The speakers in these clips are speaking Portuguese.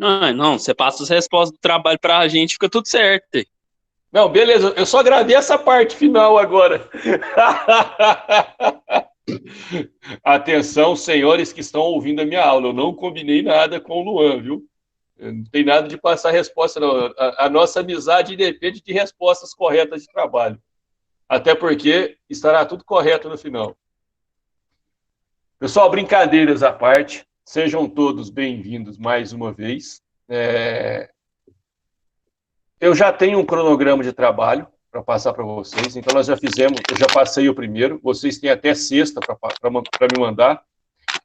Não, não, você passa as respostas do trabalho pra gente, fica tudo certo. Não, beleza, eu só gravei essa parte final agora. Atenção, senhores que estão ouvindo a minha aula, eu não combinei nada com o Luan, viu? Não tem nada de passar resposta, não. A nossa amizade depende de respostas corretas de trabalho. Até porque estará tudo correto no final. Pessoal, brincadeiras à parte, sejam todos bem-vindos mais uma vez. Eu já tenho um cronograma de trabalho para passar para vocês, então nós já fizemos, eu já passei o primeiro, vocês têm até sexta para me mandar.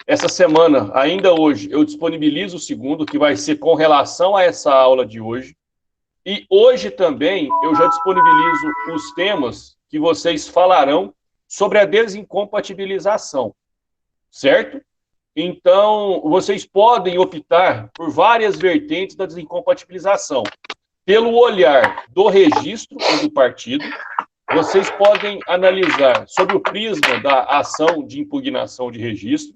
Essa semana, ainda hoje, eu disponibilizo o segundo, que vai ser com relação a essa aula de hoje. E hoje também eu já disponibilizo os temas que vocês falarão sobre a desincompatibilização, certo? Então, vocês podem optar por várias vertentes da desincompatibilização. Pelo olhar do registro do partido, vocês podem analisar sob o prisma da ação de impugnação de registro,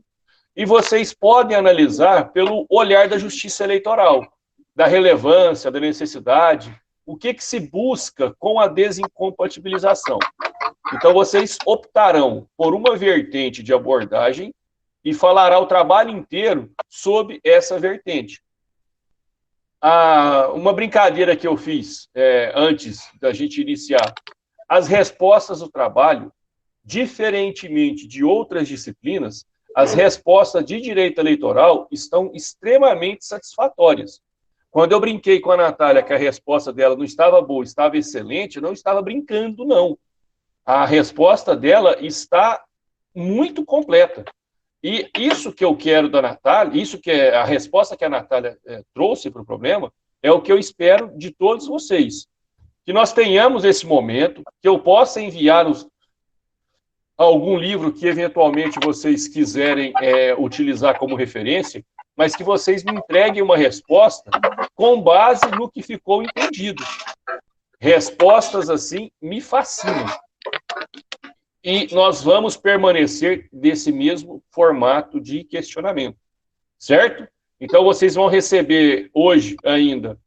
e vocês podem analisar pelo olhar da justiça eleitoral, da relevância, da necessidade, o que se busca com a desincompatibilização. Então, vocês optarão por uma vertente de abordagem e falará o trabalho inteiro sobre essa vertente. Uma brincadeira que eu fiz antes da gente iniciar, as respostas do trabalho, diferentemente de outras disciplinas, as respostas de direito eleitoral estão extremamente satisfatórias. Quando eu brinquei com a Natália que a resposta dela não estava boa, estava excelente, eu não estava brincando, não. A resposta dela está muito completa. E isso que eu quero da Natália, isso que é a resposta que a Natália trouxe para o problema, é o que eu espero de todos vocês. Que nós tenhamos esse momento, que eu possa enviar algum livro que eventualmente vocês quiserem utilizar como referência, mas que vocês me entreguem uma resposta com base no que ficou entendido. Respostas assim me fascinam. E nós vamos permanecer desse mesmo formato de questionamento, certo? Então, vocês vão receber hoje ainda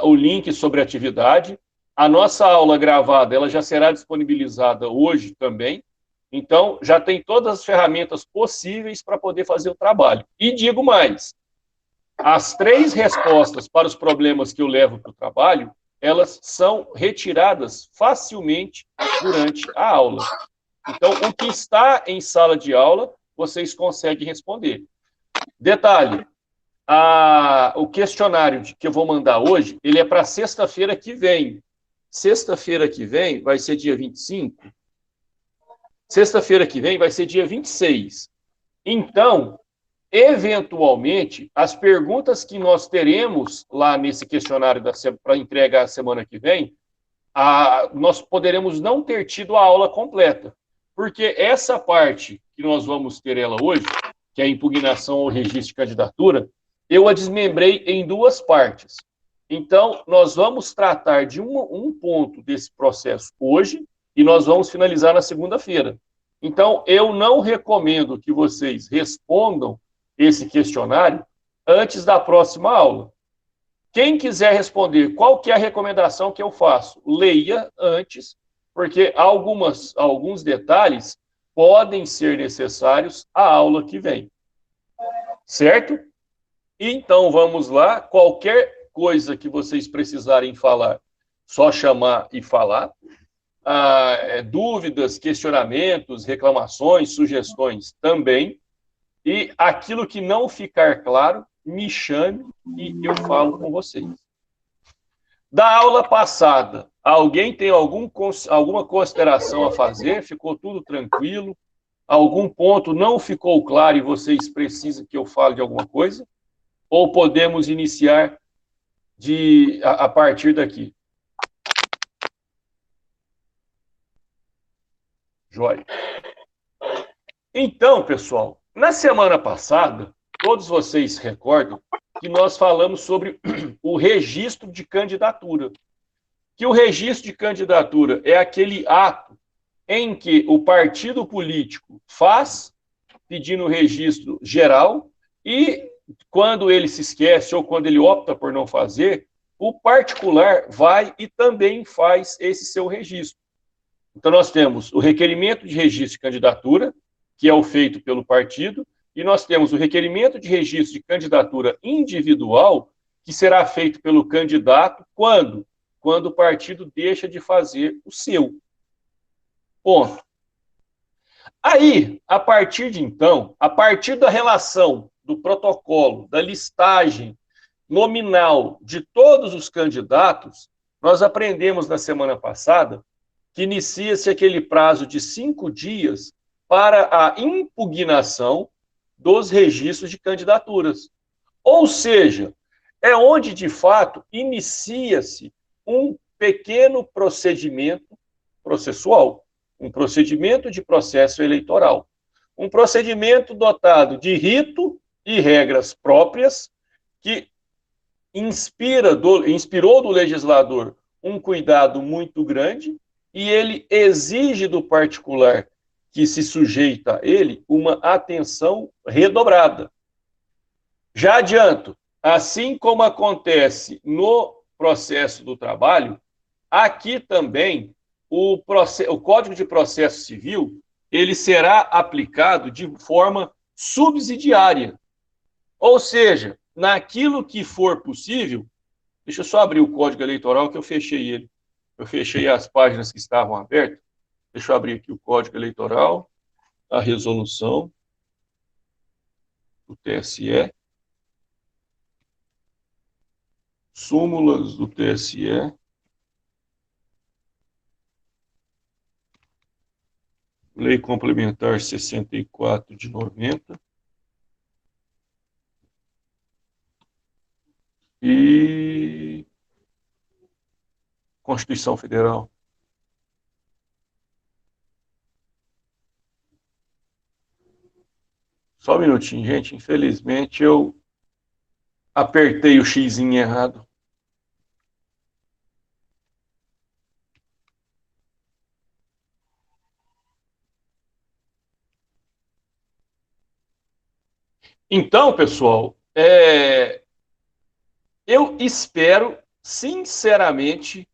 o link sobre a atividade. A nossa aula gravada, ela já será disponibilizada hoje também. Então, já tem todas as ferramentas possíveis para poder fazer o trabalho. E digo mais, as 3 respostas para os problemas que eu levo para o trabalho, elas são retiradas facilmente durante a aula. Então, o que está em sala de aula, vocês conseguem responder. Detalhe, o questionário que eu vou mandar hoje, ele é para sexta-feira que vem. Sexta-feira que vem vai ser dia 25. Sexta-feira que vem vai ser dia 26. Então, eventualmente, as perguntas que nós teremos lá nesse questionário para entrega a semana que vem, nós poderemos não ter tido a aula completa. Porque essa parte que nós vamos ter ela hoje, que é a impugnação ao registro de candidatura, eu a desmembrei em 2 partes. Então, nós vamos tratar de um ponto desse processo hoje e nós vamos finalizar na segunda-feira. Então, eu não recomendo que vocês respondam esse questionário antes da próxima aula. Quem quiser responder qual que é a recomendação que eu faço, leia antes, porque alguns detalhes podem ser necessários à aula que vem. Certo? Então, vamos lá. Qualquer coisa que vocês precisarem falar, só chamar e falar. Dúvidas, questionamentos, reclamações, sugestões também. E aquilo que não ficar claro, me chame e eu falo com vocês. Da aula passada, alguém tem alguma consideração a fazer? Ficou tudo tranquilo? Algum ponto não ficou claro e vocês precisam que eu fale de alguma coisa? Ou podemos iniciar a partir daqui? Joia. Então, pessoal, na semana passada, todos vocês se recordam que nós falamos sobre o registro de candidatura. Que o registro de candidatura é aquele ato em que o partido político faz, pedindo registro geral, e quando ele se esquece ou quando ele opta por não fazer, o particular vai e também faz esse seu registro. Então, nós temos o requerimento de registro de candidatura, que é o feito pelo partido, e nós temos o requerimento de registro de candidatura individual, que será feito pelo candidato quando? Quando o partido deixa de fazer o seu. Ponto. Aí, a partir de então, a partir da relação do protocolo, da listagem nominal de todos os candidatos, nós aprendemos na semana passada que inicia-se aquele prazo de 5 dias para a impugnação dos registros de candidaturas. Ou seja, é onde, de fato, inicia-se um pequeno procedimento processual, um procedimento de processo eleitoral. Um procedimento dotado de rito e regras próprias que inspirou do legislador um cuidado muito grande e ele exige do particular que se sujeita a ele uma atenção redobrada. Já adianto, assim como acontece no processo do trabalho, aqui também o Código de Processo Civil ele será aplicado de forma subsidiária. Ou seja, naquilo que for possível, deixa eu só abrir o Código Eleitoral que eu fechei ele. Eu fechei as páginas que estavam abertas. Deixa eu abrir aqui o Código Eleitoral, a resolução do TSE, súmulas do TSE, Lei Complementar 64 de 90 e Constituição Federal. Só um minutinho, gente. Infelizmente, eu apertei o xizinho errado. Então, pessoal, eu espero, sinceramente,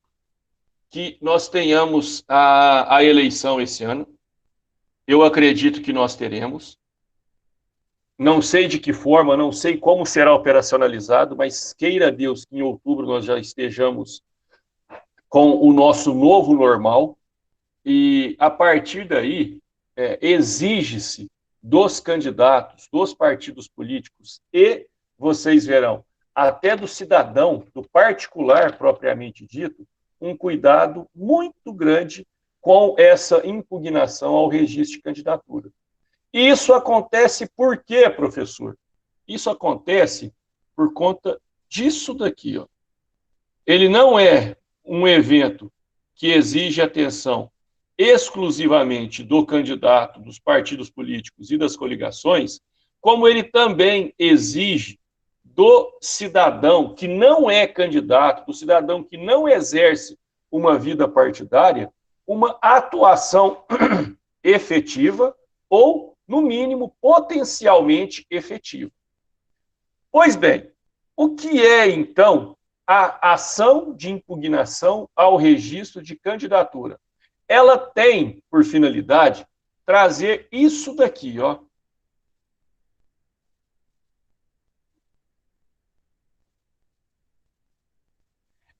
que nós tenhamos a eleição esse ano. Eu acredito que nós teremos. Não sei de que forma, não sei como será operacionalizado, mas queira Deus que em outubro nós já estejamos com o nosso novo normal. E, a partir daí, exige-se dos candidatos, dos partidos políticos e, vocês verão, até do cidadão, do particular propriamente dito, um cuidado muito grande com essa impugnação ao registro de candidatura. E isso acontece por quê, professor? Isso acontece por conta disso daqui, ó. Ele não é um evento que exige atenção exclusivamente do candidato, dos partidos políticos e das coligações, como ele também exige do cidadão que não é candidato, do cidadão que não exerce uma vida partidária, uma atuação efetiva ou, no mínimo, potencialmente efetiva. Pois bem, o que é, então, a ação de impugnação ao registro de candidatura? Ela tem, por finalidade, trazer isso daqui, ó.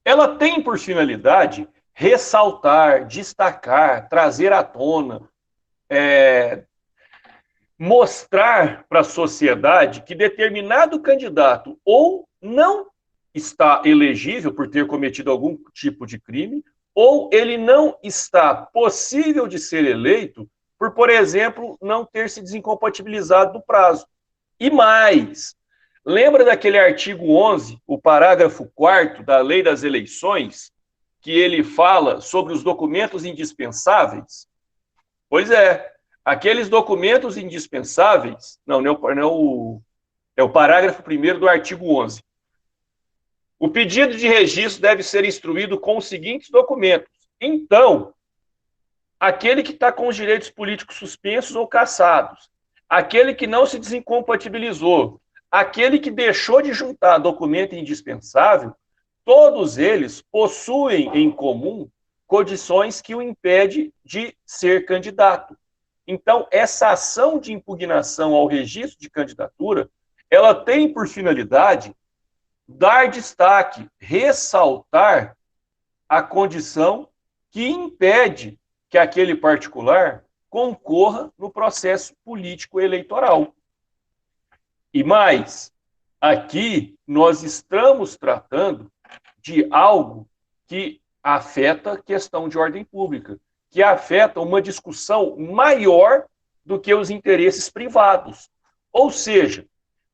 Ela tem, por finalidade, ressaltar, destacar, trazer à tona, mostrar para a sociedade que determinado candidato ou não está elegível por ter cometido algum tipo de crime, ou ele não está possível de ser eleito por exemplo, não ter se desincompatibilizado do prazo. E mais, lembra daquele artigo 11, o parágrafo 4º da Lei das Eleições, que ele fala sobre os documentos indispensáveis? Pois é, aqueles documentos indispensáveis, é o parágrafo 1º do artigo 11. O pedido de registro deve ser instruído com os seguintes documentos. Então, aquele que está com os direitos políticos suspensos ou cassados, aquele que não se desincompatibilizou, aquele que deixou de juntar documento indispensável, todos eles possuem em comum condições que o impedem de ser candidato. Então, essa ação de impugnação ao registro de candidatura, ela tem por finalidade dar destaque, ressaltar a condição que impede que aquele particular concorra no processo político eleitoral. E mais, aqui nós estamos tratando de algo que afeta a questão de ordem pública, que afeta uma discussão maior do que os interesses privados. Ou seja,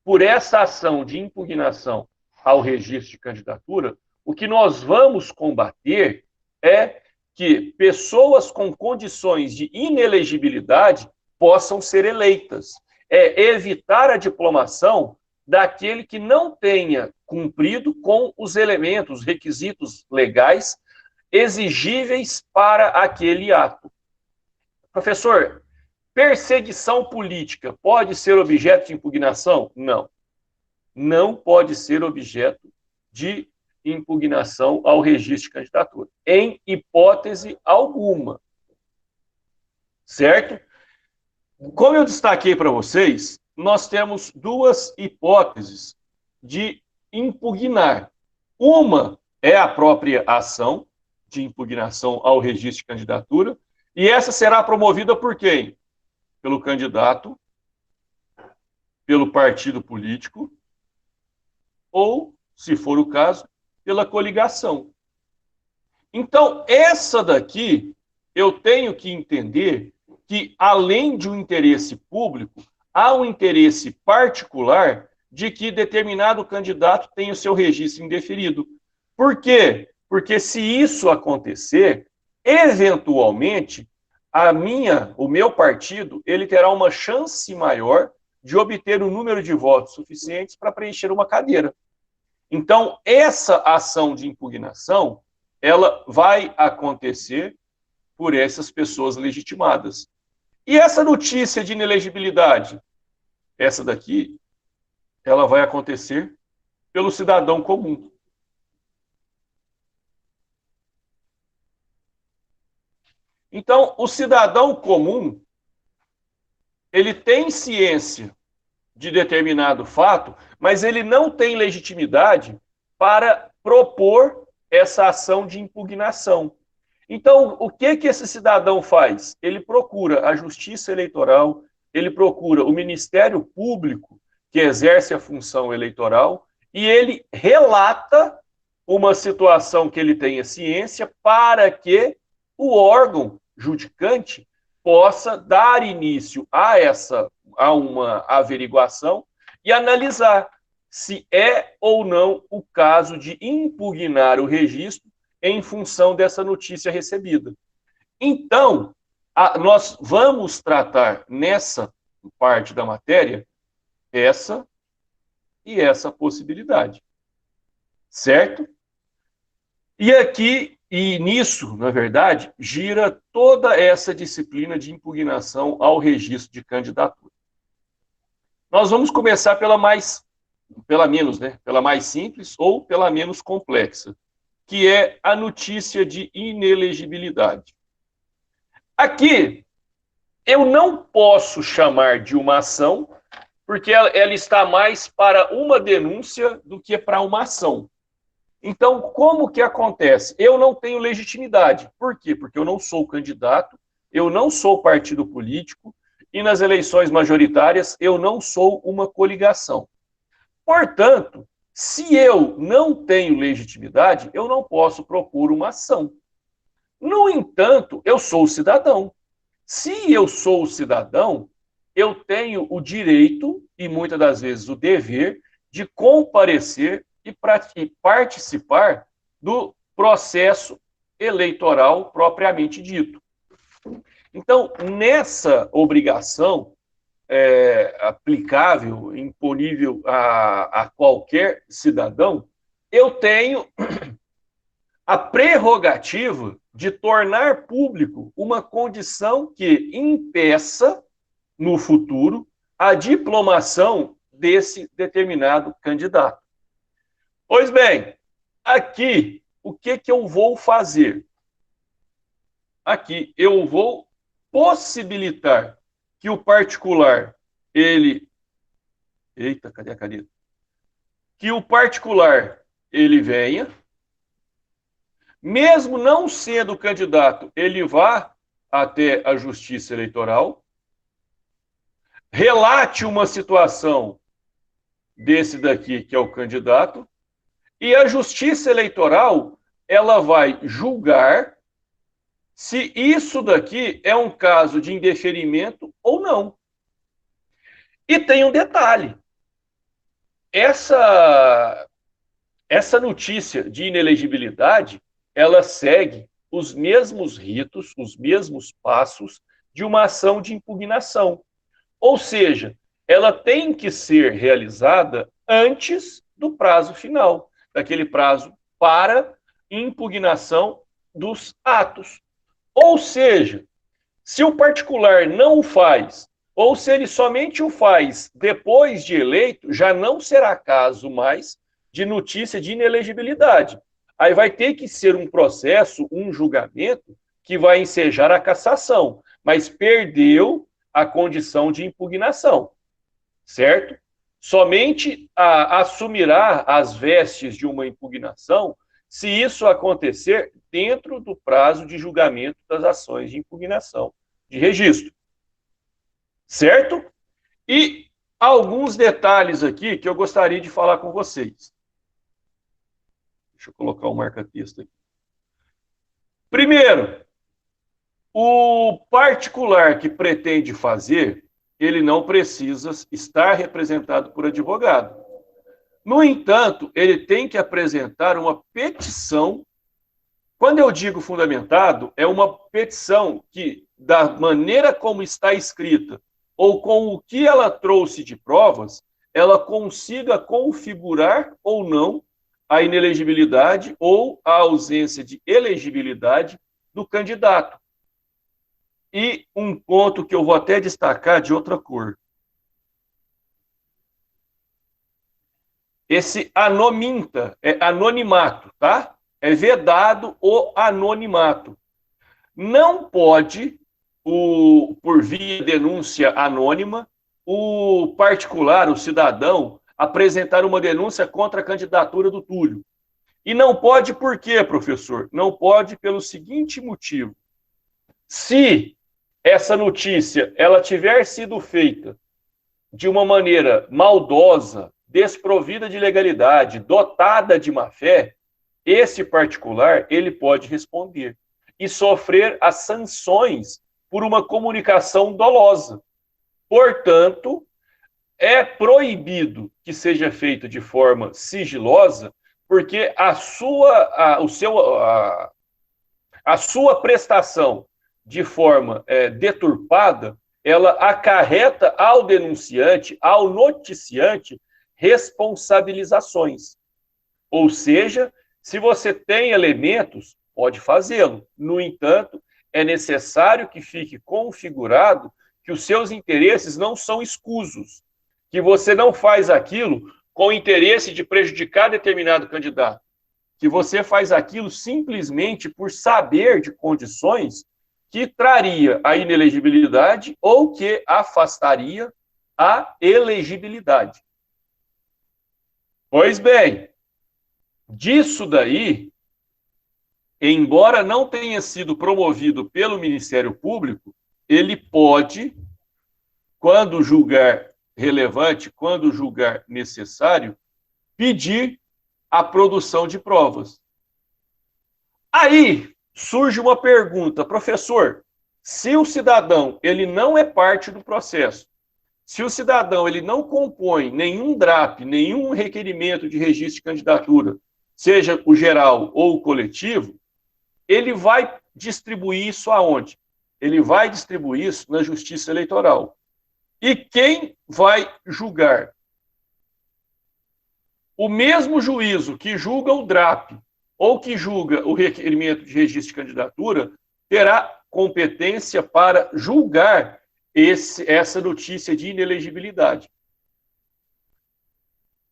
por essa ação de impugnação ao registro de candidatura, o que nós vamos combater é que pessoas com condições de inelegibilidade possam ser eleitas. É evitar a diplomação daquele que não tenha cumprido com os elementos, os requisitos legais exigíveis para aquele ato. Professor, perseguição política pode ser objeto de impugnação? Não. Não pode ser objeto de impugnação ao registro de candidatura, em hipótese alguma. Certo? Como eu destaquei para vocês, nós temos duas hipóteses de impugnar. Uma é a própria ação de impugnação ao registro de candidatura, e essa será promovida por quem? Pelo candidato, pelo partido político, ou, se for o caso, pela coligação. Então, essa daqui, eu tenho que entender que, além de um interesse público, há um interesse particular de que determinado candidato tenha o seu registro indeferido. Por quê? Porque se isso acontecer, eventualmente, o meu partido, ele terá uma chance maior de obter um número de votos suficientes para preencher uma cadeira. Então, essa ação de impugnação, ela vai acontecer por essas pessoas legitimadas. E essa notícia de inelegibilidade? Essa daqui, ela vai acontecer pelo cidadão comum. Então, o cidadão comum, ele tem ciência de determinado fato, mas ele não tem legitimidade para propor essa ação de impugnação. Então, o que esse cidadão faz? Ele procura a Justiça Eleitoral, ele procura o Ministério Público, que exerce a função eleitoral, e ele relata uma situação que ele tenha ciência para que o órgão judicante possa dar início a uma averiguação e analisar se é ou não o caso de impugnar o registro em função dessa notícia recebida. Então, nós vamos tratar nessa parte da matéria essa e essa possibilidade. Certo? E aqui, e nisso, na verdade, gira toda essa disciplina de impugnação ao registro de candidatura. Nós vamos começar pela mais simples ou pela menos complexa, que é a notícia de inelegibilidade. Aqui, eu não posso chamar de uma ação, porque ela está mais para uma denúncia do que para uma ação. Então, como que acontece? Eu não tenho legitimidade. Por quê? Porque eu não sou candidato, eu não sou partido político, e nas eleições majoritárias eu não sou uma coligação. Portanto, se eu não tenho legitimidade, eu não posso propor uma ação. No entanto, eu sou cidadão. Se eu sou cidadão, eu tenho o direito, e muitas das vezes o dever, de comparecer e participar do processo eleitoral propriamente dito. Então, nessa obrigação aplicável, imponível a qualquer cidadão, eu tenho a prerrogativa de tornar público uma condição que impeça, no futuro, a diplomação desse determinado candidato. Pois bem, aqui, o que eu vou fazer? Aqui, eu vou possibilitar que o particular, ele... Eita, cadê a caneta? Que o particular, ele venha, mesmo não sendo candidato, ele vá até a Justiça Eleitoral, relate uma situação desse daqui, que é o candidato, e a Justiça Eleitoral, ela vai julgar se isso daqui é um caso de indeferimento ou não. E tem um detalhe. Essa notícia de inelegibilidade, ela segue os mesmos ritos, os mesmos passos de uma ação de impugnação. Ou seja, ela tem que ser realizada antes do prazo final, daquele prazo para impugnação dos atos. Ou seja, se o particular não o faz, ou se ele somente o faz depois de eleito, já não será caso mais de notícia de inelegibilidade. Aí vai ter que ser um processo, um julgamento, que vai ensejar a cassação, mas perdeu a condição de impugnação, certo? Somente assumirá as vestes de uma impugnação se isso acontecer dentro do prazo de julgamento das ações de impugnação de registro. Certo? E alguns detalhes aqui que eu gostaria de falar com vocês. Deixa eu colocar o marca-texto aqui. Primeiro, o particular que pretende fazer, ele não precisa estar representado por advogado. No entanto, ele tem que apresentar uma petição. Quando eu digo fundamentado, é uma petição que, da maneira como está escrita, ou com o que ela trouxe de provas, ela consiga configurar ou não a inelegibilidade ou a ausência de elegibilidade do candidato. E um ponto que eu vou até destacar de outra cor. Esse anominta, é anonimato, tá? É vedado o anonimato. Não pode, por via denúncia anônima, o particular, o cidadão, apresentar uma denúncia contra a candidatura do Túlio. E não pode por quê, professor? Não pode pelo seguinte motivo. Se essa notícia ela tiver sido feita de uma maneira maldosa, desprovida de legalidade, dotada de má-fé, esse particular ele pode responder e sofrer as sanções por uma comunicação dolosa. Portanto, é proibido que seja feito de forma sigilosa, porque a sua prestação de forma deturpada, ela acarreta ao denunciante, ao noticiante, responsabilizações. Ou seja, se você tem elementos, pode fazê-lo. No entanto, é necessário que fique configurado que os seus interesses não são escusos, que você não faz aquilo com o interesse de prejudicar determinado candidato, que você faz aquilo simplesmente por saber de condições que traria a inelegibilidade ou que afastaria a elegibilidade. Pois bem, disso daí, embora não tenha sido promovido pelo Ministério Público, ele pode, quando julgar relevante, quando julgar necessário, pedir a produção de provas. Aí surge uma pergunta, professor, se o cidadão ele não é parte do processo, se o cidadão ele não compõe nenhum DRAP, nenhum requerimento de registro de candidatura, seja o geral ou o coletivo, ele vai distribuir isso aonde? Ele vai distribuir isso na Justiça Eleitoral. E quem vai julgar? O mesmo juízo que julga o DRAP ou que julga o requerimento de registro de candidatura terá competência para julgar essa notícia de inelegibilidade.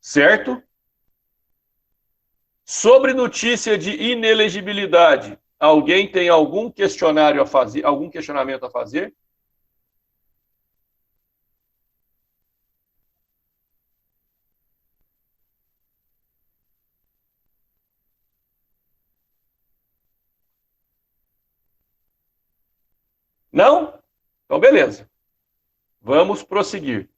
certo? Sobre notícia de inelegibilidade, alguém tem algum questionário a fazer, algum questionamento a fazer? Não? Então, beleza. Vamos prosseguir.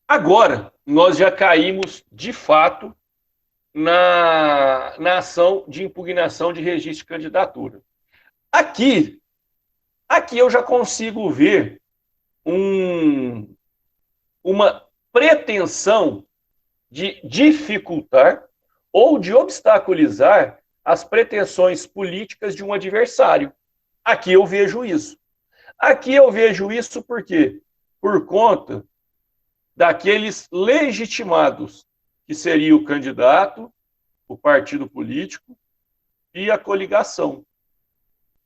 Agora, nós já caímos, de fato, na ação de impugnação de registro de candidatura. Aqui eu já consigo ver uma pretensão de dificultar ou de obstaculizar as pretensões políticas de um adversário. Aqui eu vejo isso. Aqui eu vejo isso por quê? Por conta daqueles legitimados, que seria o candidato, o partido político e a coligação.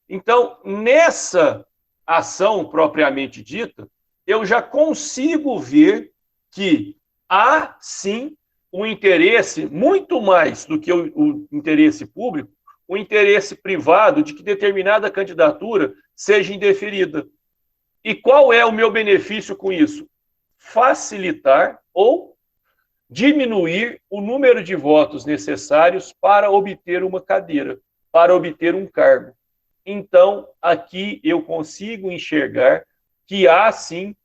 Então, nessa ação propriamente dita, eu já consigo ver que há, sim, um interesse, muito mais do que o interesse público, o interesse privado de que determinada candidatura seja indeferida. E qual é o meu benefício com isso? Facilitar ou diminuir o número de votos necessários para obter uma cadeira, para obter um cargo. Então, aqui eu consigo enxergar que há, sim,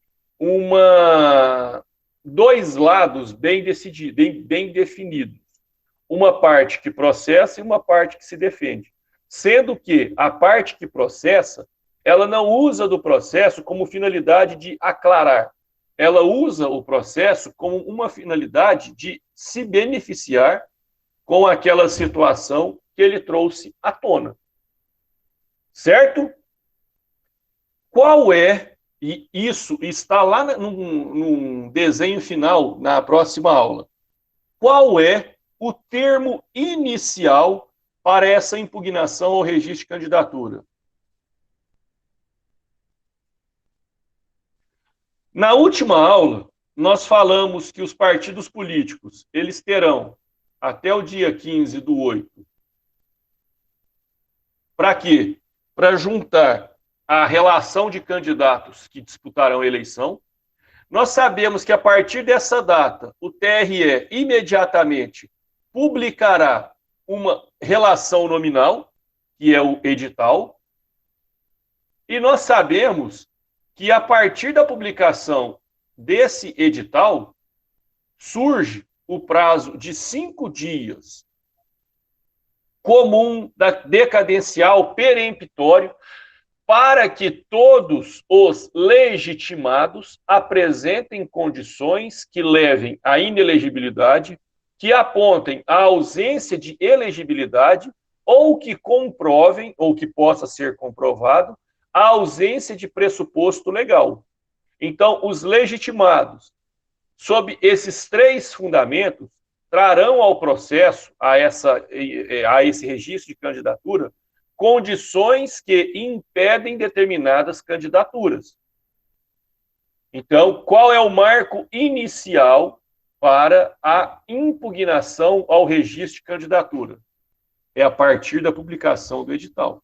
dois lados bem decididos, bem definidos. Uma parte que processa e uma parte que se defende. Sendo que a parte que processa, ela não usa do processo como finalidade de aclarar. Ela usa o processo como uma finalidade de se beneficiar com aquela situação que ele trouxe à tona. Certo? Qual é, e isso está lá num desenho final, na próxima aula, qual é o termo inicial para essa impugnação ao registro de candidatura? Na última aula, nós falamos que os partidos políticos, eles terão até o dia 15/8. Para quê? Para juntar a relação de candidatos que disputarão a eleição. Nós sabemos que a partir dessa data, o TRE imediatamente publicará uma relação nominal, que é o edital, e nós sabemos que a partir da publicação desse edital, surge o prazo de 5 dias comum, decadencial, peremptório, para que todos os legitimados apresentem condições que levem à inelegibilidade, que apontem a ausência de elegibilidade ou que comprovem, ou que possa ser comprovado, a ausência de pressuposto legal. Então, os legitimados, sob esses 3 fundamentos, trarão ao processo, a esse registro de candidatura, condições que impedem determinadas candidaturas. Então, qual é o marco inicial para a impugnação ao registro de candidatura? É a partir da publicação do edital.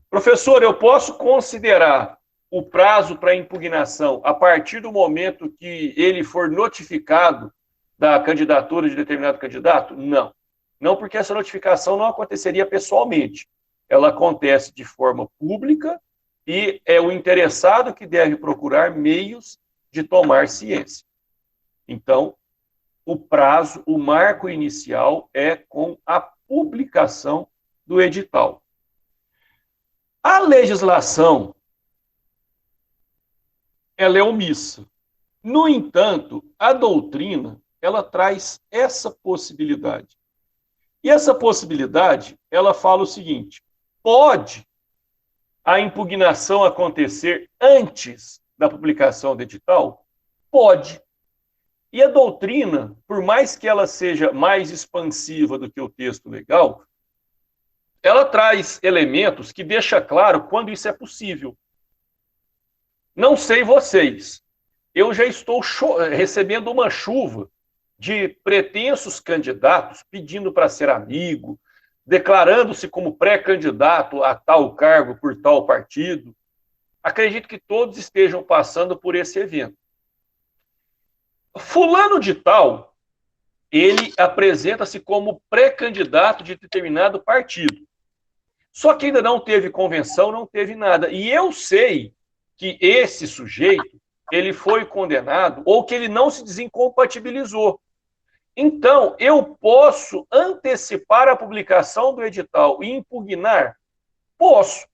Professor, eu posso considerar o prazo para impugnação a partir do momento que ele for notificado da candidatura de determinado candidato? Não. Não, porque essa notificação não aconteceria pessoalmente. Ela acontece de forma pública e é o interessado que deve procurar meios de tomar ciência. Então, o prazo, o marco inicial é com a publicação do edital. A legislação, ela é omissa. No entanto, a doutrina, ela traz essa possibilidade. E essa possibilidade, ela fala o seguinte: pode a impugnação acontecer antes da publicação do edital? Pode. E a doutrina, por mais que ela seja mais expansiva do que o texto legal, ela traz elementos que deixam claro quando isso é possível. Não sei vocês, eu já estou recebendo uma chuva de pretensos candidatos pedindo para ser amigo, declarando-se como pré-candidato a tal cargo por tal partido. Acredito que todos estejam passando por esse evento. Fulano de tal, ele apresenta-se como pré-candidato de determinado partido. Só que ainda não teve convenção, não teve nada. E eu sei que esse sujeito, ele foi condenado ou que ele não se desincompatibilizou. Então, eu posso antecipar a publicação do edital e impugnar? Posso.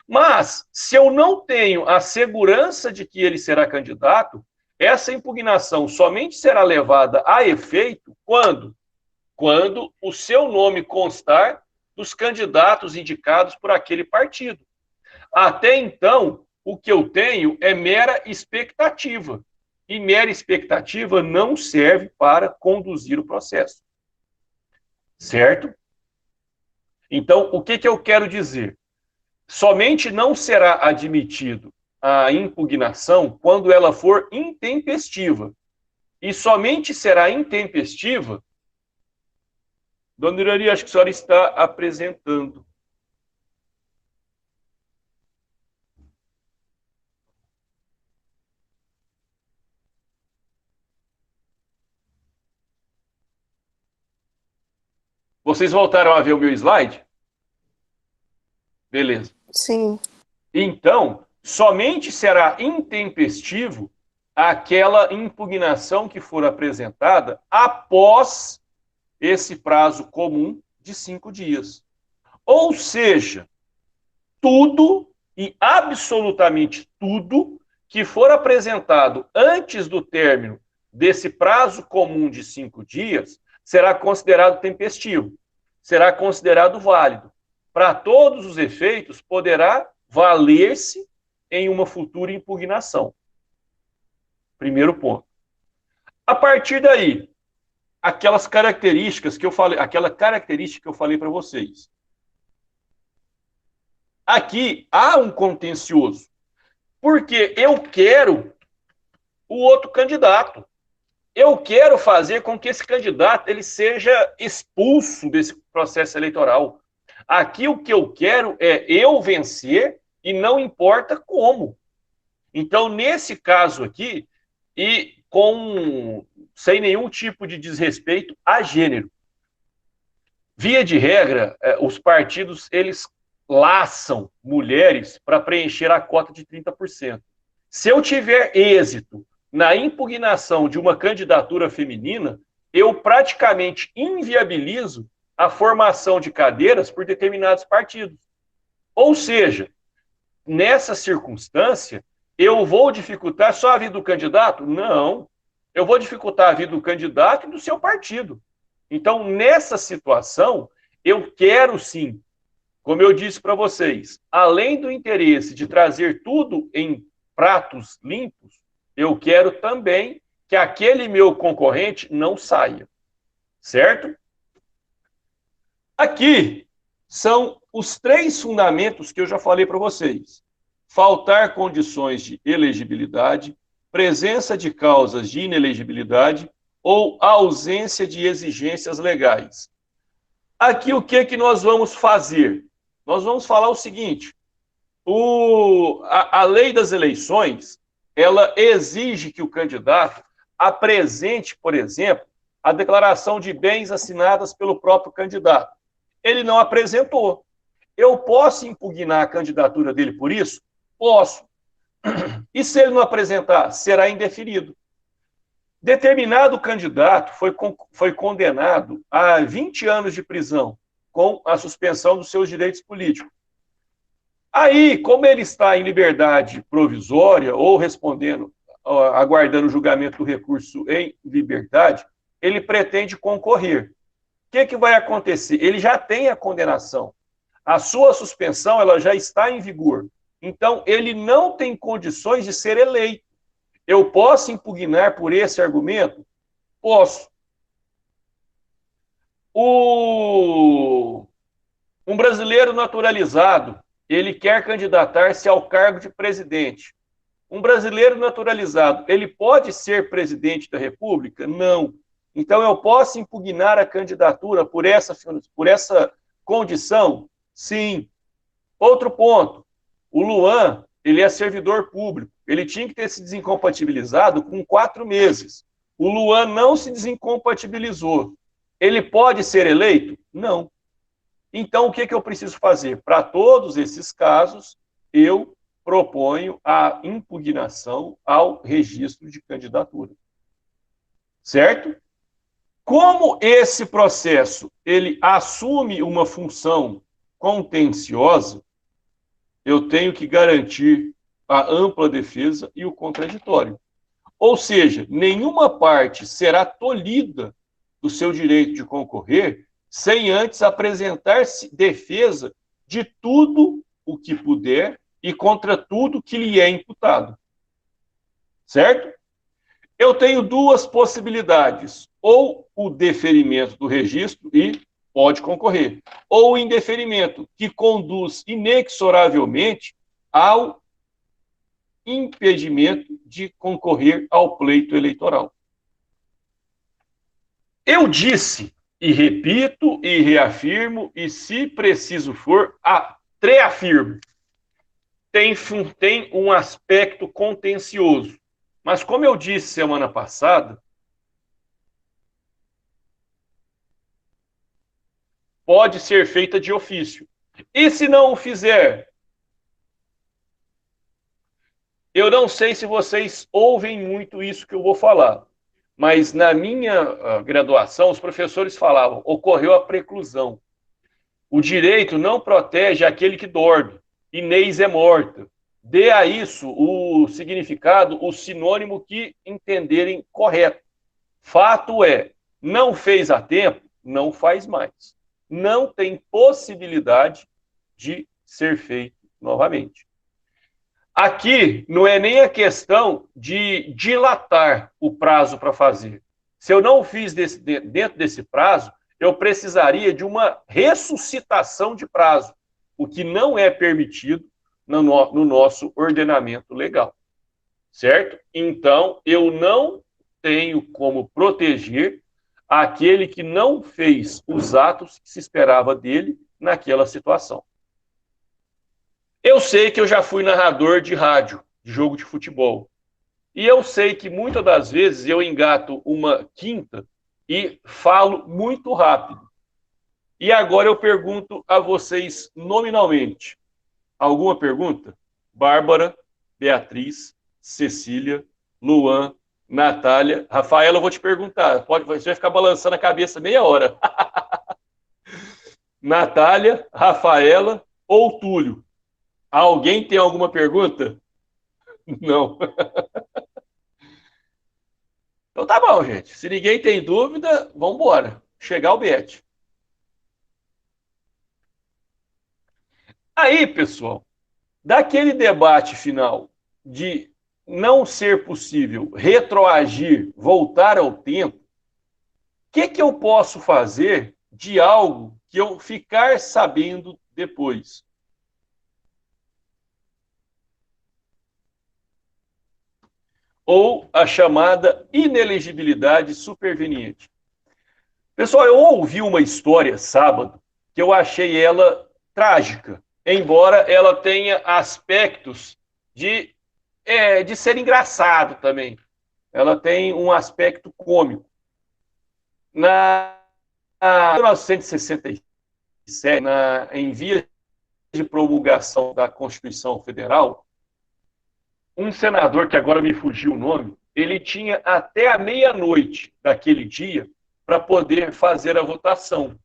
Mas, se eu não tenho a segurança de que ele será candidato, essa impugnação somente será levada a efeito quando? Quando o seu nome constar dos candidatos indicados por aquele partido. Até então, o que eu tenho é mera expectativa. E mera expectativa não serve para conduzir o processo. Certo? Então, o que eu quero dizer? Somente não será admitido a impugnação quando ela for intempestiva. E somente será intempestiva. Dona Irani, acho que a senhora está apresentando. Vocês voltaram a ver o meu slide? Beleza. Sim. Então, somente será intempestivo aquela impugnação que for apresentada após esse prazo comum de 5 dias. Ou seja, tudo e absolutamente tudo que for apresentado antes do término desse prazo comum de 5 dias será considerado tempestivo, será considerado válido. Para todos os efeitos, poderá valer-se em uma futura impugnação. Primeiro ponto. A partir daí, aquela característica que eu falei para vocês. Aqui há um contencioso, porque eu quero o outro candidato. Eu quero fazer com que esse candidato ele seja expulso desse processo eleitoral. Aqui o que eu quero é eu vencer e não importa como. Então, nesse caso aqui, e sem nenhum tipo de desrespeito a gênero, via de regra, os partidos, eles laçam mulheres para preencher a cota de 30%. Se eu tiver êxito na impugnação de uma candidatura feminina, eu praticamente inviabilizo a formação de cadeiras por determinados partidos. Ou seja, nessa circunstância, eu vou dificultar só a vida do candidato? Não. Eu vou dificultar a vida do candidato e do seu partido. Então, nessa situação, eu quero sim, como eu disse para vocês, além do interesse de trazer tudo em pratos limpos, eu quero também que aquele meu concorrente não saia. Certo? Aqui são os 3 fundamentos que eu já falei para vocês. Faltar condições de elegibilidade, presença de causas de inelegibilidade ou ausência de exigências legais. Aqui o que nós vamos fazer? Nós vamos falar o seguinte, a lei das eleições, ela exige que o candidato apresente, por exemplo, a declaração de bens assinadas pelo próprio candidato. Ele não apresentou. Eu posso impugnar a candidatura dele por isso? Posso. E se ele não apresentar, será indeferido. Determinado candidato foi condenado a 20 anos de prisão com a suspensão dos seus direitos políticos. Aí, como ele está em liberdade provisória ou respondendo, aguardando o julgamento do recurso em liberdade, ele pretende concorrer. O que vai acontecer? Ele já tem a condenação. A sua suspensão ela já está em vigor. Então, ele não tem condições de ser eleito. Eu posso impugnar por esse argumento? Posso. Um brasileiro naturalizado, ele quer candidatar-se ao cargo de presidente. Um brasileiro naturalizado, ele pode ser presidente da República? Não. Então, eu posso impugnar a candidatura por essa condição? Sim. Outro ponto, o Luan, ele é servidor público, ele tinha que ter se desincompatibilizado com 4 meses. O Luan não se desincompatibilizou. Ele pode ser eleito? Não. Então, o que eu preciso fazer? Para todos esses casos, eu proponho a impugnação ao registro de candidatura. Certo? Como esse processo ele assume uma função contenciosa, eu tenho que garantir a ampla defesa e o contraditório. Ou seja, nenhuma parte será tolhida do seu direito de concorrer sem antes apresentar defesa de tudo o que puder e contra tudo que lhe é imputado. Certo? Eu tenho 2 possibilidades. Ou o deferimento do registro e pode concorrer, ou o indeferimento, que conduz inexoravelmente ao impedimento de concorrer ao pleito eleitoral. Eu disse, e repito, e reafirmo, e se preciso for, reafirmo, tem um aspecto contencioso. Mas como eu disse semana passada, pode ser feita de ofício. E se não o fizer? Eu não sei se vocês ouvem muito isso que eu vou falar, mas na minha graduação, os professores falavam, ocorreu a preclusão. O direito não protege aquele que dorme. Inês é morta. Dê a isso o significado, o sinônimo que entenderem correto. Fato é, não fez a tempo, não faz mais. Não tem possibilidade de ser feito novamente. Aqui não é nem a questão de dilatar o prazo para fazer. Se eu não fiz dentro desse prazo, eu precisaria de uma ressuscitação de prazo, o que não é permitido no nosso ordenamento legal. Certo? Então, eu não tenho como proteger aquele que não fez os atos que se esperava dele naquela situação. Eu sei que eu já fui narrador de rádio, de jogo de futebol. E eu sei que muitas das vezes eu engato uma quinta e falo muito rápido. E agora eu pergunto a vocês nominalmente. Alguma pergunta? Bárbara, Beatriz, Cecília, Luan, Natália. Rafaela, eu vou te perguntar. Você vai ficar balançando a cabeça meia hora. Natália, Rafaela ou Túlio? Alguém tem alguma pergunta? Não. Então tá bom, gente. Se ninguém tem dúvida, vamos embora. Chegar o Bet. Aí, pessoal, daquele debate final de não ser possível retroagir, voltar ao tempo, o que eu posso fazer de algo que eu ficar sabendo depois? Ou a chamada inelegibilidade superveniente. Pessoal, eu ouvi uma história sábado que eu achei ela trágica, embora ela tenha aspectos de ser engraçado também. Ela tem um aspecto cômico. Em 1967, em via de promulgação da Constituição Federal, um senador, que agora me fugiu o nome, ele tinha até a meia-noite daquele dia para poder fazer a votação.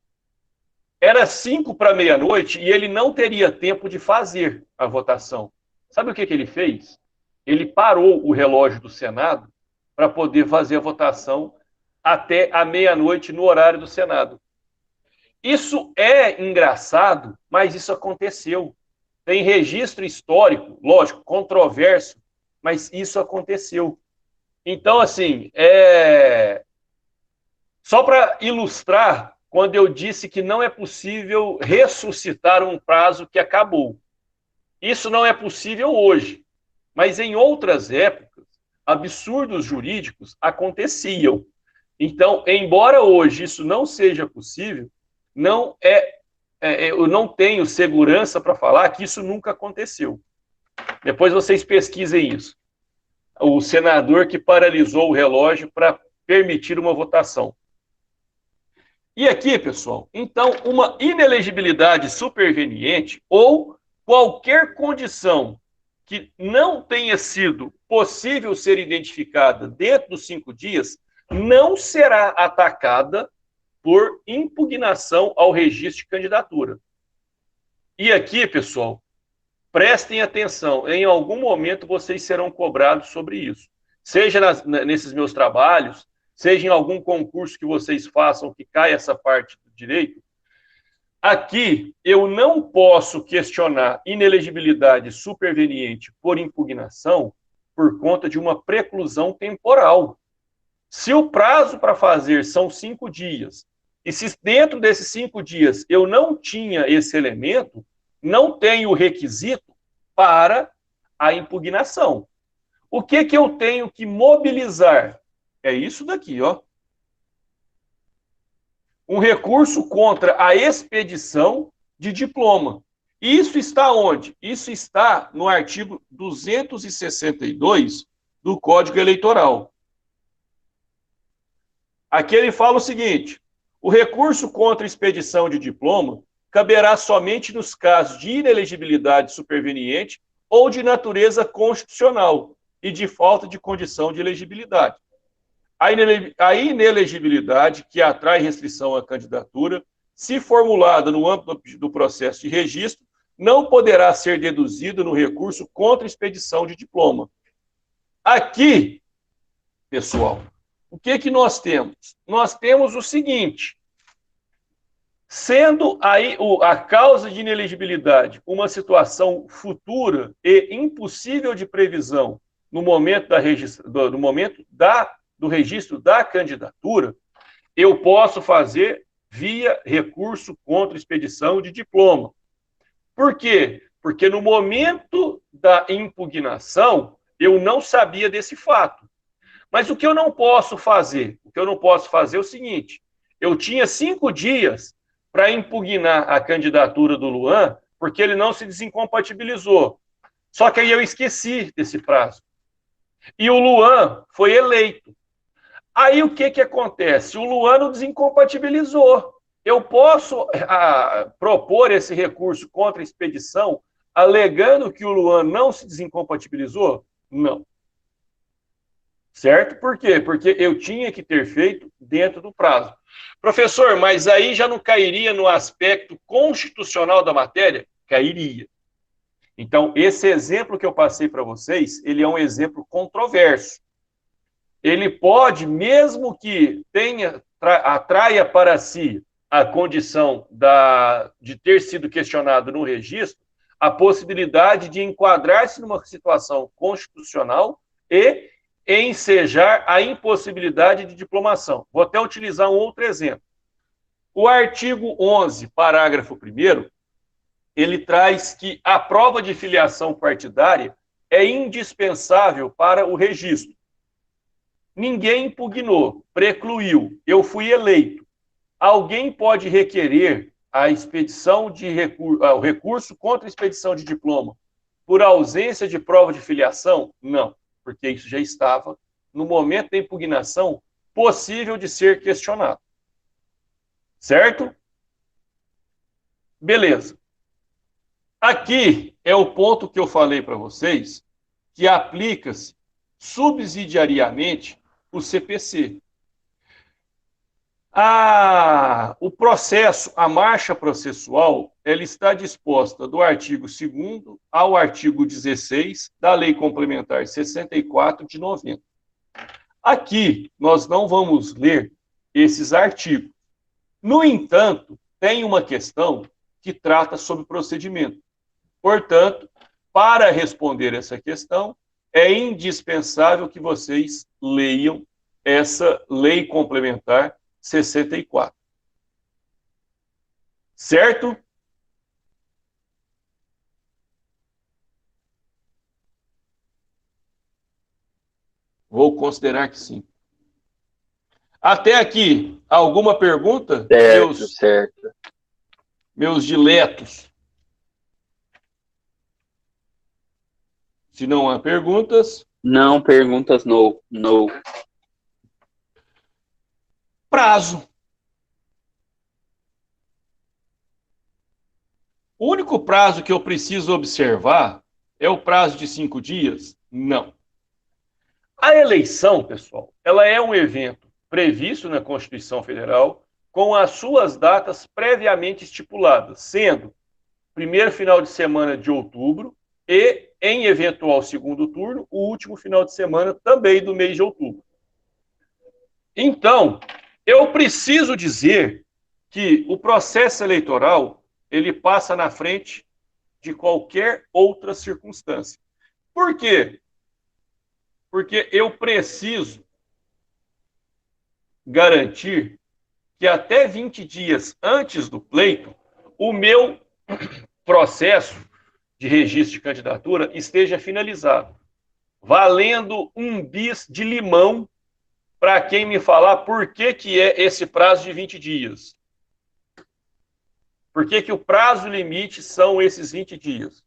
Era 5 para meia-noite e ele não teria tempo de fazer a votação. Sabe o que ele fez? Ele parou o relógio do Senado para poder fazer a votação até a meia-noite no horário do Senado. Isso é engraçado, mas isso aconteceu. Tem registro histórico, lógico, controverso, mas isso aconteceu. Então, assim, só para ilustrar, quando eu disse que não é possível ressuscitar um prazo que acabou. Isso não é possível hoje, Mas em outras épocas, absurdos jurídicos aconteciam. Então, embora hoje isso não seja possível, eu não tenho segurança para falar que isso nunca aconteceu. Depois vocês pesquisem isso. O senador que paralisou o relógio para permitir uma votação. E aqui, pessoal, então, uma inelegibilidade superveniente ou qualquer condição que não tenha sido possível ser identificada dentro dos 5 dias não será atacada por impugnação ao registro de candidatura. E aqui, pessoal, prestem atenção, em algum momento vocês serão cobrados sobre isso. Seja nesses meus trabalhos, seja em algum concurso que vocês façam que caia essa parte do direito. Aqui, eu não posso questionar inelegibilidade superveniente por impugnação por conta de uma preclusão temporal. Se o prazo para fazer são 5 dias, e se dentro desses 5 dias eu não tinha esse elemento, não tenho o requisito para a impugnação. O que eu tenho que mobilizar? É isso daqui, ó. Um recurso contra a expedição de diploma. Isso está onde? Isso está no artigo 262 do Código Eleitoral. Aqui ele fala o seguinte: o recurso contra a expedição de diploma caberá somente nos casos de inelegibilidade superveniente ou de natureza constitucional e de falta de condição de elegibilidade. A inelegibilidade que atrai restrição à candidatura, se formulada no âmbito do processo de registro, não poderá ser deduzida no recurso contra a expedição de diploma. Aqui, pessoal, o que nós temos? Nós temos o seguinte: sendo a causa de inelegibilidade uma situação futura e impossível de previsão no momento do registro da candidatura, eu posso fazer via recurso contra expedição de diploma. Por quê? Porque no momento da impugnação, eu não sabia desse fato. Mas o que eu não posso fazer? O que eu não posso fazer é o seguinte: eu tinha 5 dias para impugnar a candidatura do Luan, porque ele não se desincompatibilizou. Só que aí eu esqueci desse prazo. E o Luan foi eleito. Aí o que acontece? O Luan não desincompatibilizou. Eu posso propor esse recurso contra a expedição alegando que o Luan não se desincompatibilizou? Não. Certo? Por quê? Porque eu tinha que ter feito dentro do prazo. Professor, mas aí já não cairia no aspecto constitucional da matéria? Cairia. Então, esse exemplo que eu passei para vocês, ele é um exemplo controverso. Ele pode, mesmo que atraia para si a condição de ter sido questionado no registro, a possibilidade de enquadrar-se numa situação constitucional e ensejar a impossibilidade de diplomação. Vou até utilizar um outro exemplo. O artigo 11, parágrafo 1º, ele traz que a prova de filiação partidária é indispensável para o registro. Ninguém impugnou, precluiu, eu fui eleito. Alguém pode requerer a expedição de o recurso contra a expedição de diploma por ausência de prova de filiação? Não, porque isso já estava, no momento da impugnação, possível de ser questionado. Certo? Beleza. Aqui é o ponto que eu falei para vocês, que aplica-se subsidiariamente o CPC. O processo, a marcha processual, ela está disposta do artigo 2º ao artigo 16 da Lei Complementar 64 de 90. Aqui, nós não vamos ler esses artigos. No entanto, tem uma questão que trata sobre procedimento. Portanto, para responder essa questão, é indispensável que vocês leiam essa Lei Complementar 64. Certo? Vou considerar que sim. Até aqui, alguma pergunta? Certo. Meus diletos. Se não há perguntas... Não, perguntas no. Prazo. O único prazo que eu preciso observar é o prazo de 5 dias? Não. A eleição, pessoal, ela é um evento previsto na Constituição Federal com as suas datas previamente estipuladas, sendo primeiro final de semana de outubro e, em eventual segundo turno, o último final de semana também do mês de outubro. Então, eu preciso dizer que o processo eleitoral ele passa na frente de qualquer outra circunstância. Por quê? Porque eu preciso garantir que até 20 dias antes do pleito, o meu processo de registro de candidatura esteja finalizado, valendo um bis de limão para quem me falar por que é esse prazo de 20 dias. Por que o prazo limite são esses 20 dias?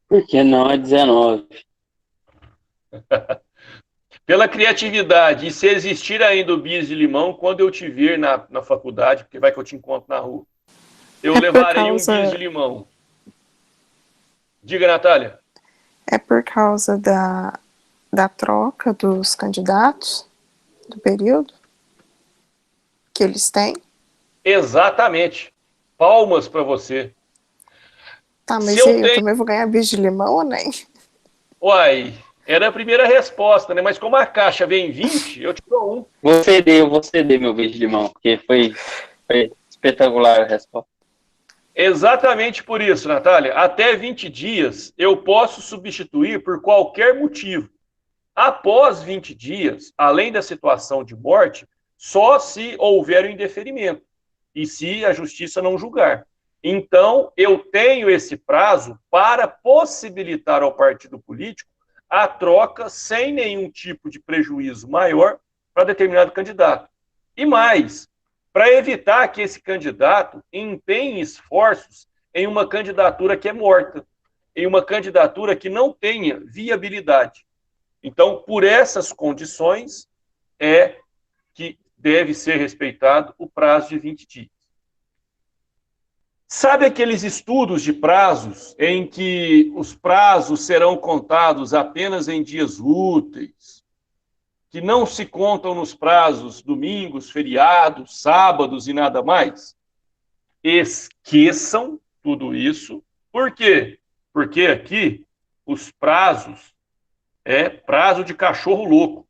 Porque não é 19. Pela criatividade, e se existir ainda o bis de limão, quando eu te vir na faculdade, porque vai que eu te encontro na rua, eu levarei um bis de limão. Diga, Natália. É por causa da troca dos candidatos, do período que eles têm? Exatamente. Palmas para você. Tá, mas eu também vou ganhar bis de limão ou nem? Uai, era a primeira resposta, né? Mas como a caixa vem 20, eu te dou um. Eu vou ceder meu bis de limão, porque foi espetacular a resposta. Exatamente por isso, Natália. Até 20 dias eu posso substituir por qualquer motivo. Após 20 dias, além da situação de morte, só se houver o indeferimento e se a justiça não julgar. Então, eu tenho esse prazo para possibilitar ao partido político a troca sem nenhum tipo de prejuízo maior para determinado candidato. E mais, para evitar que esse candidato empenhe esforços em uma candidatura que é morta, em uma candidatura que não tenha viabilidade. Então, por essas condições, é que deve ser respeitado o prazo de 20 dias. Sabe aqueles estudos de prazos em que os prazos serão contados apenas em dias úteis, que não se contam nos prazos domingos, feriados, sábados e nada mais? Esqueçam tudo isso. Por quê? Porque aqui os prazos é prazo de cachorro louco.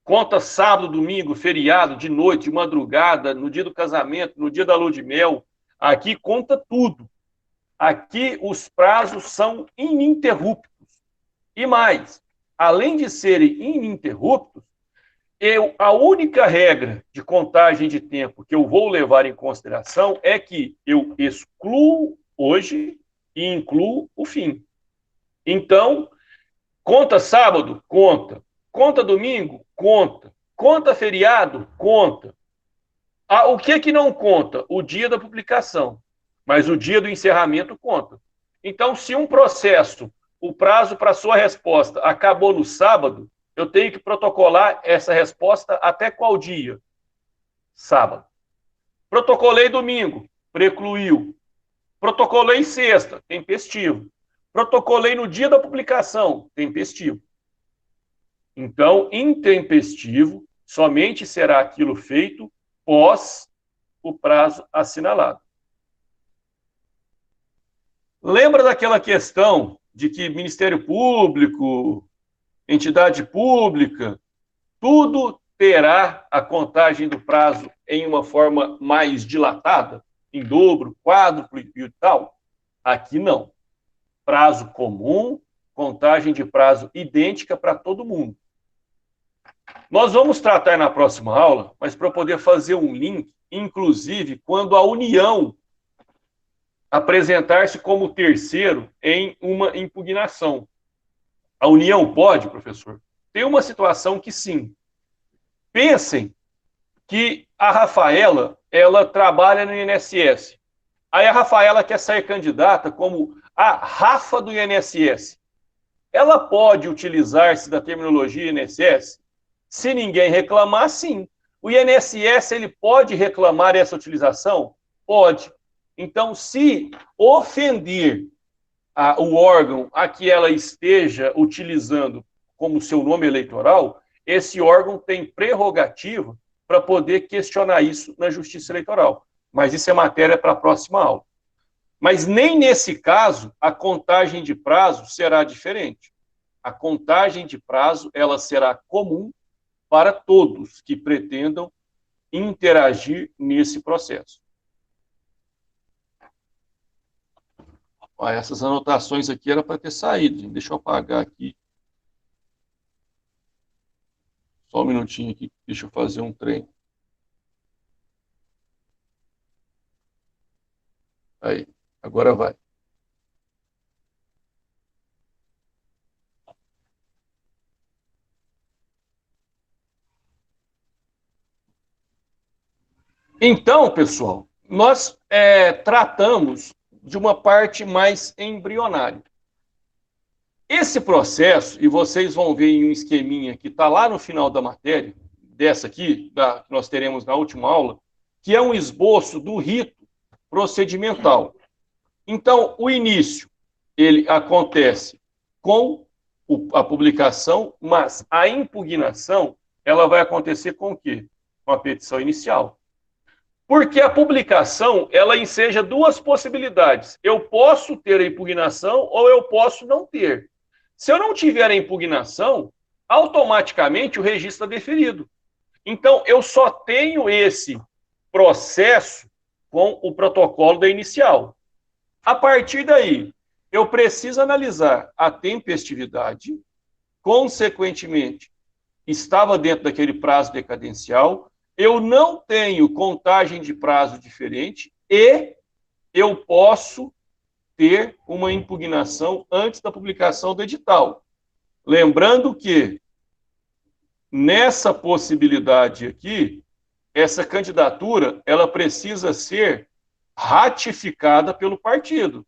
Conta sábado, domingo, feriado, de noite, de madrugada, no dia do casamento, no dia da lua de mel. Aqui conta tudo. Aqui os prazos são ininterruptos. E mais, além de serem ininterruptos, a única regra de contagem de tempo que eu vou levar em consideração é que eu excluo hoje e incluo o fim. Então, conta sábado? Conta. Conta domingo? Conta. Conta feriado? Conta. O que não conta? O dia da publicação. Mas o dia do encerramento conta. Então, se um processo, o prazo para sua resposta acabou no sábado, eu tenho que protocolar essa resposta até qual dia? Sábado. Protocolei domingo, precluiu. Protocolei sexta, tempestivo. Protocolei no dia da publicação, tempestivo. Então, intempestivo somente será aquilo feito pós o prazo assinalado. Lembra daquela questão de que Ministério Público, entidade pública, tudo terá a contagem do prazo em uma forma mais dilatada, em dobro, quádruplo e tal? Aqui não. Prazo comum, contagem de prazo idêntica para todo mundo. Nós vamos tratar na próxima aula, mas para poder fazer um link, inclusive, quando a União apresentar-se como terceiro em uma impugnação. A União pode, professor? Tem uma situação que sim. Pensem que a Rafaela, ela trabalha no INSS. Aí a Rafaela quer sair candidata como a Rafa do INSS. Ela pode utilizar-se da terminologia INSS? Se ninguém reclamar, sim. O INSS, ele pode reclamar essa utilização? Pode. Então, se ofender o órgão a que ela esteja utilizando como seu nome eleitoral, esse órgão tem prerrogativa para poder questionar isso na Justiça Eleitoral. Mas isso é matéria para a próxima aula. Mas nem nesse caso a contagem de prazo será diferente. A contagem de prazo ela será comum para todos que pretendam interagir nesse processo. Essas anotações aqui era para ter saído, gente. Deixa eu apagar aqui. Só um minutinho aqui, deixa eu fazer um trem. Aí, agora vai. Então, pessoal, nós tratamos de uma parte mais embrionária. Esse processo, e vocês vão ver em um esqueminha que está lá no final da matéria, dessa aqui, que nós teremos na última aula, que é um esboço do rito procedimental. Então, o início, ele acontece com a publicação, mas a impugnação, ela vai acontecer com o quê? Com a petição inicial. Porque a publicação, ela enseja duas possibilidades. Eu posso ter a impugnação ou eu posso não ter. Se eu não tiver a impugnação, automaticamente o registro está deferido. Então, eu só tenho esse processo com o protocolo da inicial. A partir daí, eu preciso analisar a tempestividade, consequentemente, estava dentro daquele prazo decadencial, eu não tenho contagem de prazo diferente e eu posso ter uma impugnação antes da publicação do edital. Lembrando que, nessa possibilidade aqui, essa candidatura, ela precisa ser ratificada pelo partido.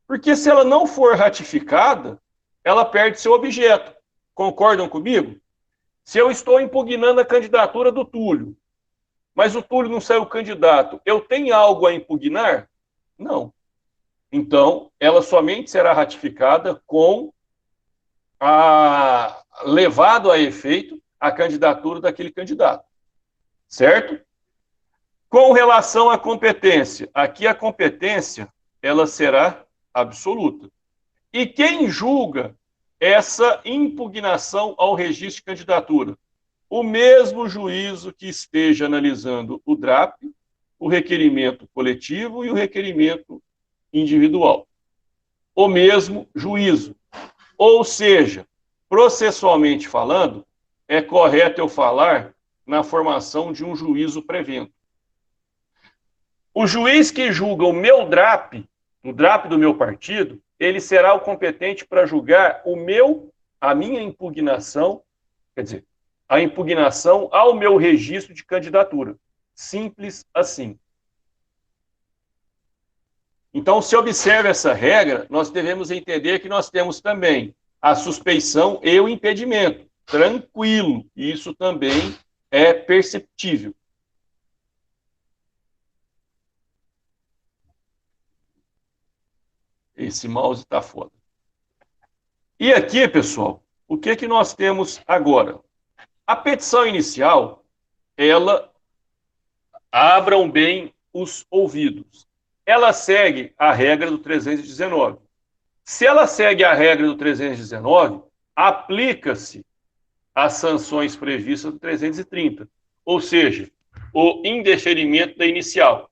Porque se ela não for ratificada, ela perde seu objeto. Concordam comigo? Se eu estou impugnando a candidatura do Túlio, mas o Túlio não saiu candidato, eu tenho algo a impugnar? Não. Então, ela somente será ratificada com levado a efeito a candidatura daquele candidato. Certo? Com relação à competência, aqui a competência, ela será absoluta. E quem julga essa impugnação ao registro de candidatura? O mesmo juízo que esteja analisando o DRAP, o requerimento coletivo e o requerimento individual. O mesmo juízo. Ou seja, processualmente falando, é correto eu falar na formação de um juízo prevento. O juiz que julga o meu DRAP, o DRAP do meu partido, ele será o competente para julgar a minha impugnação, quer dizer, a impugnação ao meu registro de candidatura. Simples assim. Então, se observa essa regra, nós devemos entender que nós temos também a suspeição e o impedimento. Tranquilo, isso também é perceptível. Esse mouse está foda. E aqui, pessoal, o que nós temos agora? A petição inicial, ela, abram bem os ouvidos. Ela segue a regra do 319. Se ela segue a regra do 319, aplica-se as sanções previstas do 330, ou seja, o indeferimento da inicial.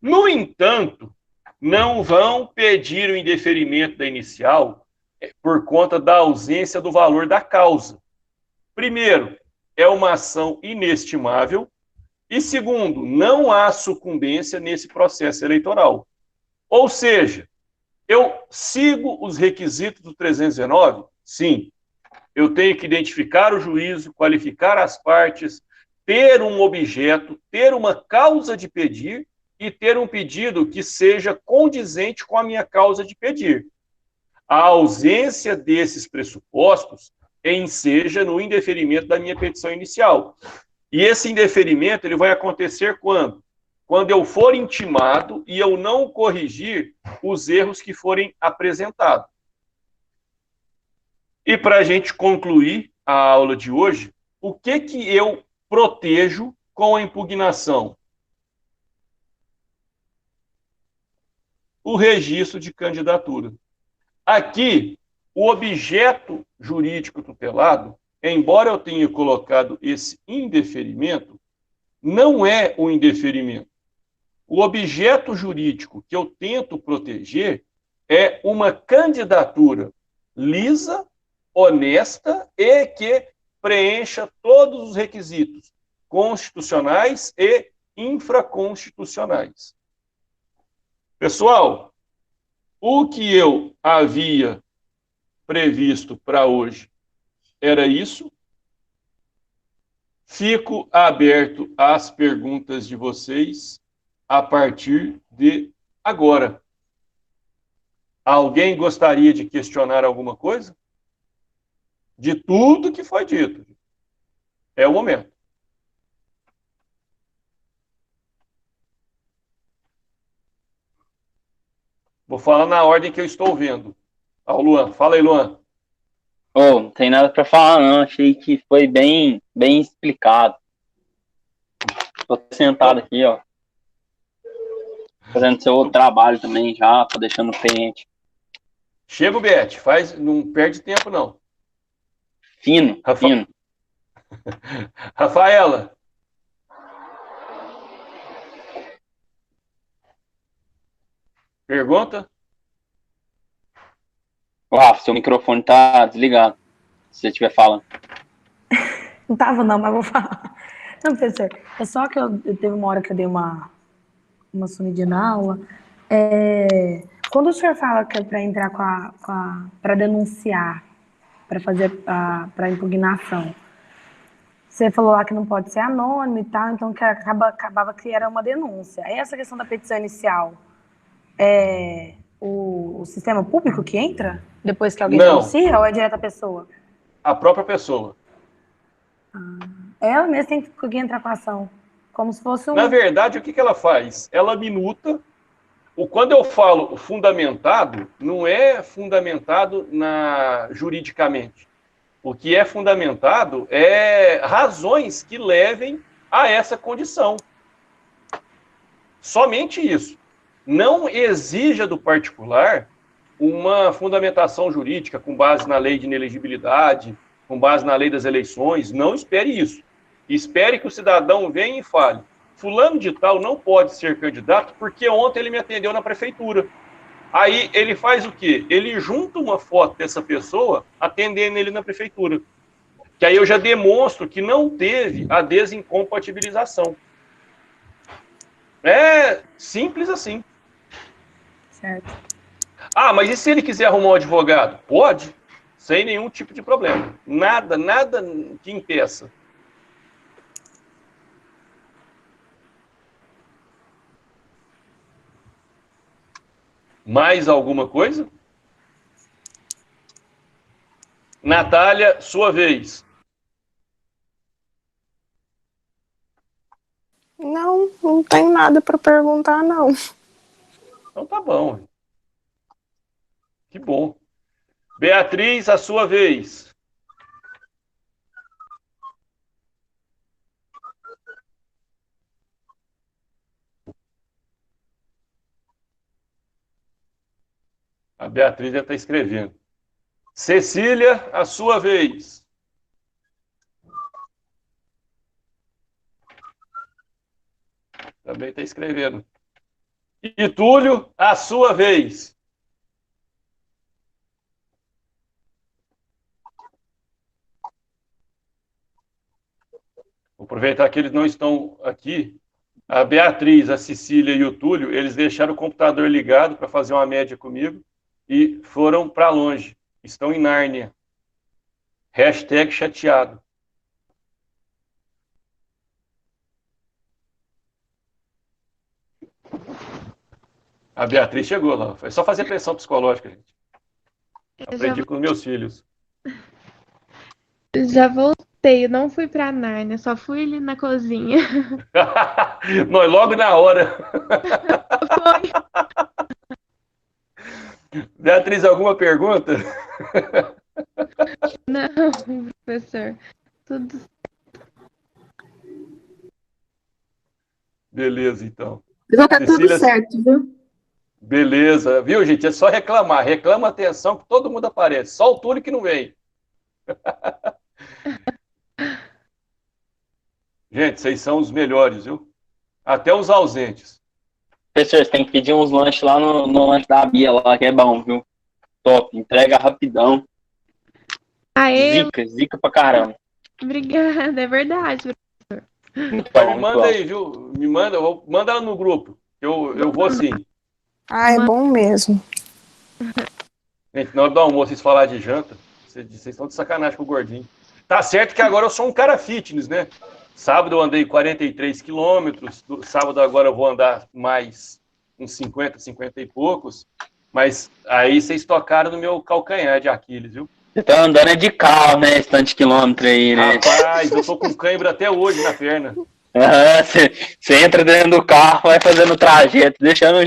No entanto, não vão pedir o indeferimento da inicial por conta da ausência do valor da causa. Primeiro, é uma ação inestimável, E segundo, não há sucumbência nesse processo eleitoral. Ou seja, eu sigo os requisitos do 319? Sim. Eu tenho que identificar o juízo, qualificar as partes, ter um objeto, ter uma causa de pedir e ter um pedido que seja condizente com a minha causa de pedir. A ausência desses pressupostos enseja no indeferimento da minha petição inicial. E esse indeferimento ele vai acontecer quando? Quando eu for intimado e eu não corrigir os erros que forem apresentados. E para a gente concluir a aula de hoje, o que eu protejo com a impugnação? O registro de candidatura. Aqui, o objeto jurídico tutelado, embora eu tenha colocado esse indeferimento, não é o indeferimento. O objeto jurídico que eu tento proteger é uma candidatura lisa, honesta e que preencha todos os requisitos constitucionais e infraconstitucionais. Pessoal, o que eu havia previsto para hoje era isso. Fico aberto às perguntas de vocês a partir de agora. Alguém gostaria de questionar alguma coisa? De tudo que foi dito. É o momento. Vou falar na ordem que eu estou vendo. Luan. Fala aí, Luan. Oh, não tem nada para falar, não. Achei que foi bem explicado. Estou sentado aqui, ó. Fazendo seu trabalho também já, tô deixando o cliente. Chega o Bete, não perde tempo, não. Fino. Rafaela. Pergunta? Ô, Rafa, seu microfone tá desligado. Se você estiver falando. Não tava não, mas vou falar. Não, professor, é só que eu teve uma hora que eu dei uma sumidinha na aula. Quando o senhor fala que é para entrar para denunciar, para fazer para impugnação, você falou lá que não pode ser anônimo e tal, então que acabava que era uma denúncia. Aí essa questão da petição inicial, é o sistema público que entra depois que alguém denuncia ou é direto à pessoa? A própria pessoa. Ela mesma tem que entrar com a ação. Como se fosse Na verdade, o que ela faz? Ela minuta. Quando eu falo fundamentado, não é fundamentado juridicamente. O que é fundamentado é razões que levem a essa condição. Somente isso. Não exija do particular uma fundamentação jurídica com base na lei de inelegibilidade, com base na lei das eleições. Não espere isso. Espere que o cidadão venha e fale: fulano de tal não pode ser candidato porque ontem ele me atendeu na prefeitura. Aí ele faz o quê? Ele junta uma foto dessa pessoa atendendo ele na prefeitura. Que aí eu já demonstro que não teve a desincompatibilização. É simples assim. Certo. Mas e se ele quiser arrumar um advogado? Pode, sem nenhum tipo de problema. Nada que impeça. Mais alguma coisa? Natália, sua vez. Não tem nada para perguntar, não. Então tá bom. Que bom. Beatriz, a sua vez. A Beatriz já está escrevendo. Cecília, a sua vez. Também está escrevendo. E Túlio, a sua vez. aproveitar que eles não estão aqui, a Beatriz, a Cecília e o Túlio, eles deixaram o computador ligado para fazer uma média comigo e foram para longe. Estão em Nárnia. Hashtag chateado. A Beatriz chegou lá. Foi só fazer pressão psicológica, gente. Aprendi com os meus filhos. Já voltei, eu não fui pra Nárnia, só fui ali na cozinha. Nós logo na hora. Foi. Beatriz, alguma pergunta? Não, professor. Tudo. Beleza, então. Já tá tudo Cecília, certo, viu? beleza. Viu, gente? É só reclamar. Reclama atenção que todo mundo aparece. Só o Túlio que não vem. Gente, vocês são os melhores, viu? Até os ausentes. Professor, você tem que pedir uns lanches lá no lanche da Bia lá, que é bom, viu? Top, entrega rapidão. Aê, Zica pra caramba. obrigada, é verdade. Então, me manda aí, viu? Me manda, manda no grupo. Eu vou sim. Ah, é bom mesmo. Gente, na hora do almoço, vocês falar de janta, vocês estão de sacanagem com o gordinho. Tá certo que agora eu sou um cara fitness, né? Sábado eu andei 43 quilômetros, sábado agora eu vou andar mais uns 50 e poucos, mas aí vocês tocaram no meu calcanhar de Aquiles, viu? Você tá andando de carro, né? Esse tanto de quilômetro aí, né? Rapaz, eu tô com cãibra até hoje na perna. Você entra dentro do carro, vai fazendo o trajeto, deixando